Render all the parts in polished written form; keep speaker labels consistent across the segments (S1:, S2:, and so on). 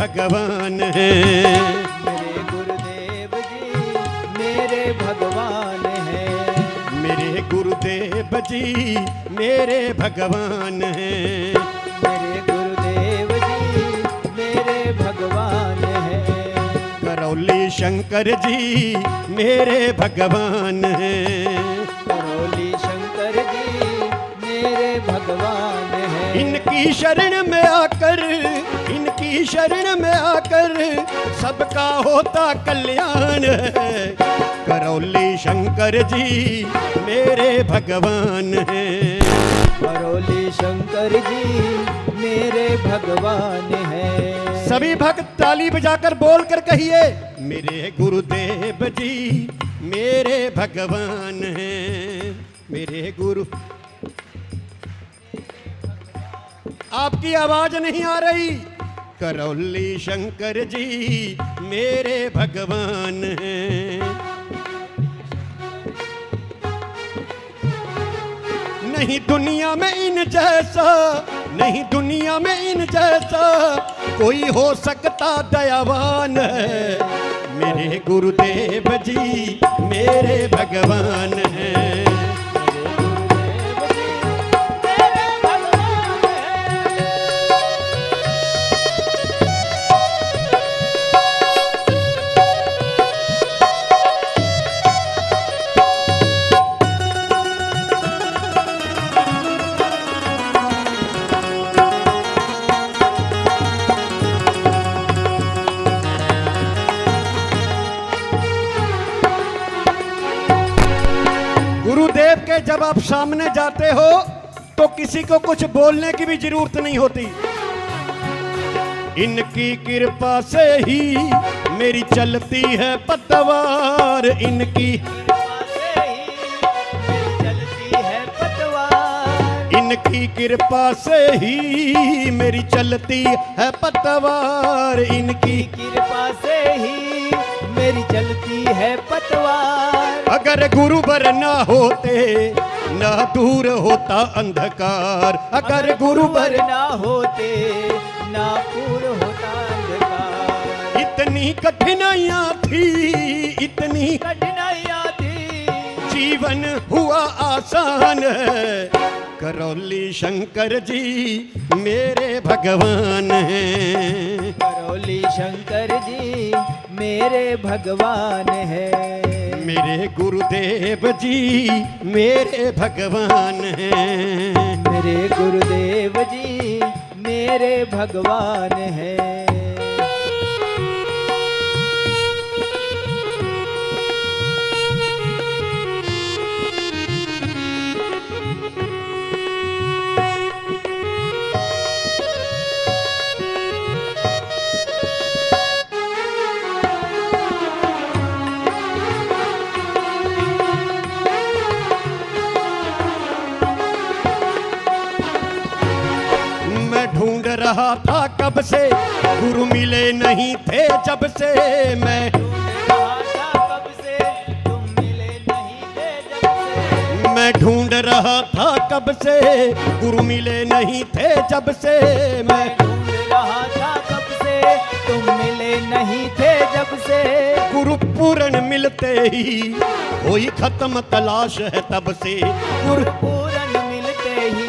S1: भगवान हैं।
S2: मेरे गुरुदेव जी मेरे भगवान हैं।
S1: मेरे गुरुदेव जी मेरे भगवान हैं।
S2: मेरे गुरुदेव जी मेरे भगवान हैं।
S1: करौली शंकर जी मेरे भगवान हैं।
S2: करौली शंकर जी मेरे भगवान हैं।
S1: इनकी शरण में आकर, इनकी शरण में आकर सबका होता कल्याण है। करौली शंकर जी मेरे भगवान हैं।
S2: करौली शंकर जी मेरे भगवान हैं।
S1: सभी भक्त ताली बजाकर बोलकर कहिए, मेरे गुरुदेव जी मेरे भगवान हैं। मेरे गुरु, आपकी आवाज नहीं आ रही। करौली शंकर जी मेरे भगवान हैं। नहीं दुनिया में इन जैसा, नहीं दुनिया में इन जैसा कोई हो सकता दयावान है। मेरे गुरुदेव जी मेरे भगवान हैं। गुरुदेव के जब आप सामने जाते हो तो किसी को कुछ बोलने की भी जरूरत नहीं होती। इनकी कृपा से ही मेरी चलती है पतवार। इनकी
S2: कृपा से ही मेरी चलती है पतवार।
S1: इनकी कृपा से ही मेरी चलती है पतवार। इनकी
S2: कृपा से ही मेरी चलती है पतवार।
S1: अगर गुरुवर ना होते ना दूर होता अंधकार। अगर गुरुवर
S2: ना होते ना दूर होता अंधकार।
S1: इतनी कठिनाइयां थी, इतनी
S2: कठिनाइयां थी,
S1: जीवन हुआ आसान है। करौली शंकर जी मेरे भगवान हैं।
S2: करौली शंकर जी मेरे भगवान हैं।
S1: मेरे गुरुदेव जी मेरे भगवान हैं।
S2: मेरे गुरुदेव जी मेरे भगवान हैं।
S1: ढूंढ रहा था कब से, गुरु मिले नहीं थे जब से। मैं
S2: ढूंढ रहा था कब से, तुम मिले नहीं थे जब से।
S1: मैं ढूंढ रहा था कब से, गुरु मिले नहीं थे जब से। मैं
S2: ढूंढ रहा था कब से, तुम मिले नहीं थे जब से।
S1: गुरु पूर्ण मिलते ही कोई खत्म तलाश है तब से। गुरु
S2: पूर्ण मिलते ही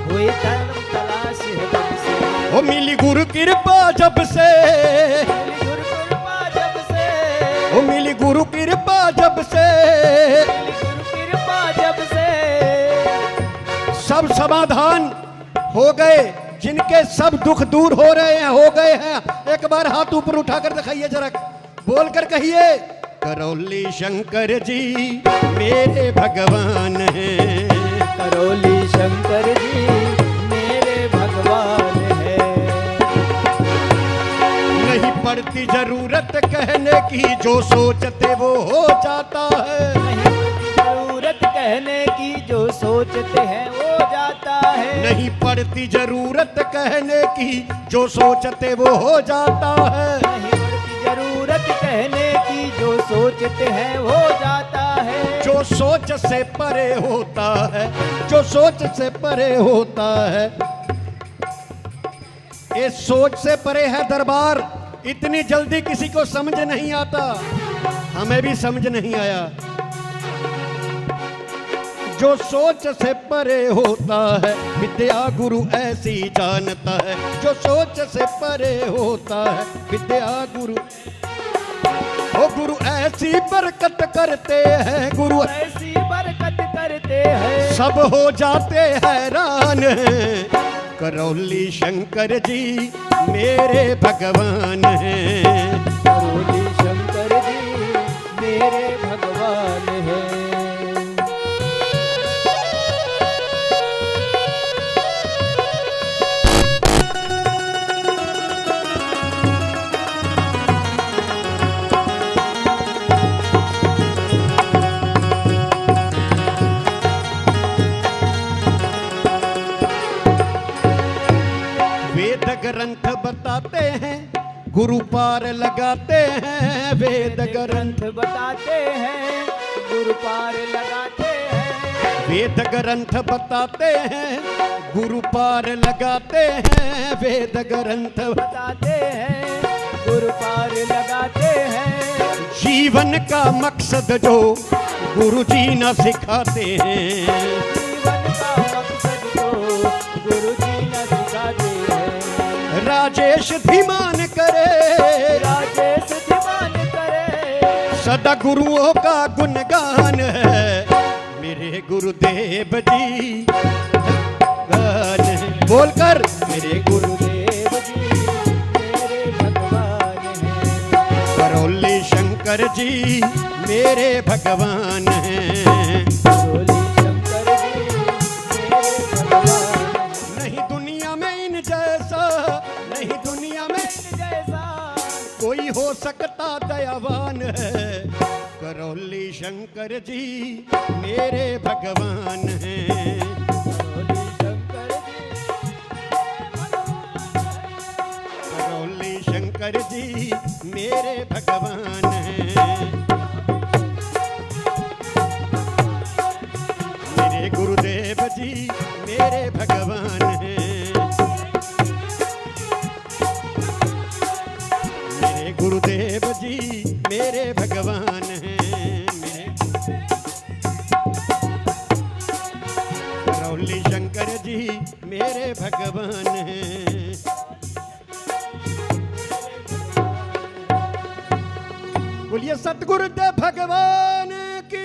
S2: हुई तलाश है तब से।
S1: ओ मिली गुरु कृपा जब से,
S2: गुरु कृपा जब से,
S1: ओ मिली गुरु कृपा जब से।
S2: गुरु कृपा जब से
S1: सब समाधान हो गए, जिनके सब दुख दूर हो रहे हैं, हो गए हैं। एक बार हाथ ऊपर उठाकर दिखाइए जरा, बोलकर कहिए, करौली शंकर जी मेरे भगवान हैं।
S2: करौली शंकर जी मेरे भगवान हैं।
S1: नहीं पड़ती जरूरत कहने की, जो सोचते वो हो जाता है।
S2: नहीं पड़ती जरूरत कहने की, जो सोचते हैं वो जाता है।
S1: नहीं पड़ती जरूरत कहने की, जो सोचते वो हो जाता है।
S2: नहीं पड़ती जरूरत कहने की, जो सोचते हैं वो जाता है।
S1: जो सोच से परे होता है, जो सोच से परे होता है, ये सोच से परे है दरबार, इतनी जल्दी किसी को समझ नहीं आता, हमें भी समझ नहीं आया। जो सोच से परे होता है विद्या गुरु ऐसी जानता है, जो सोच से परे होता है विद्या गुरु, ओ गुरु ऐसी बरकत करते हैं, गुरु
S2: ऐसी बरकत करते हैं,
S1: सब हो जाते हैरान। करौली शंकर जी मेरे भगवान हैं,
S2: करौली शंकर जी मेरे भगवान हैं।
S1: वेद ग्रंथ बताते हैं गुरु पार लगाते हैं, वेद ग्रंथ
S2: बताते हैं गुरु पार लगाते हैं,
S1: वेद ग्रंथ बताते हैं गुरु पार लगाते हैं, वेद ग्रंथ
S2: बताते हैं गुरु पार लगाते हैं।
S1: जीवन का मकसद जो गुरु जी न सिखाते हैं,
S2: जीवन का मकसद तो गुरु जी न सिखाते हैं।
S1: राजेश धीमान करे,
S2: राजेश धिमान करे,
S1: सदा गुरुओं का गुणगान है, मेरे गुरुदेव जी गान है। बोलकर मेरे
S2: गुरुदेव जी मेरे भगवान हैं,
S1: करौली शंकर जी मेरे भगवान हैं।
S2: करौली शंकर जी मेरे भगवान हैं।
S1: नहीं दुनिया में इन जैसा, नहीं दुनिया में
S2: जैसा
S1: कोई हो सकता दयावान है, करौली शंकर जी मेरे भगवान हैं।
S2: करौली शंकर जी
S1: करौली शंकर जी मेरे भगवान हैं, मेरे गुरुदेव जी मेरे भगवान हैं, मेरे गुरुदेव जी मेरे भगवान हैं, मेरे करौली शंकर जी मेरे भगवान हैं। बोलिए सतगुरुदेव भगवान की।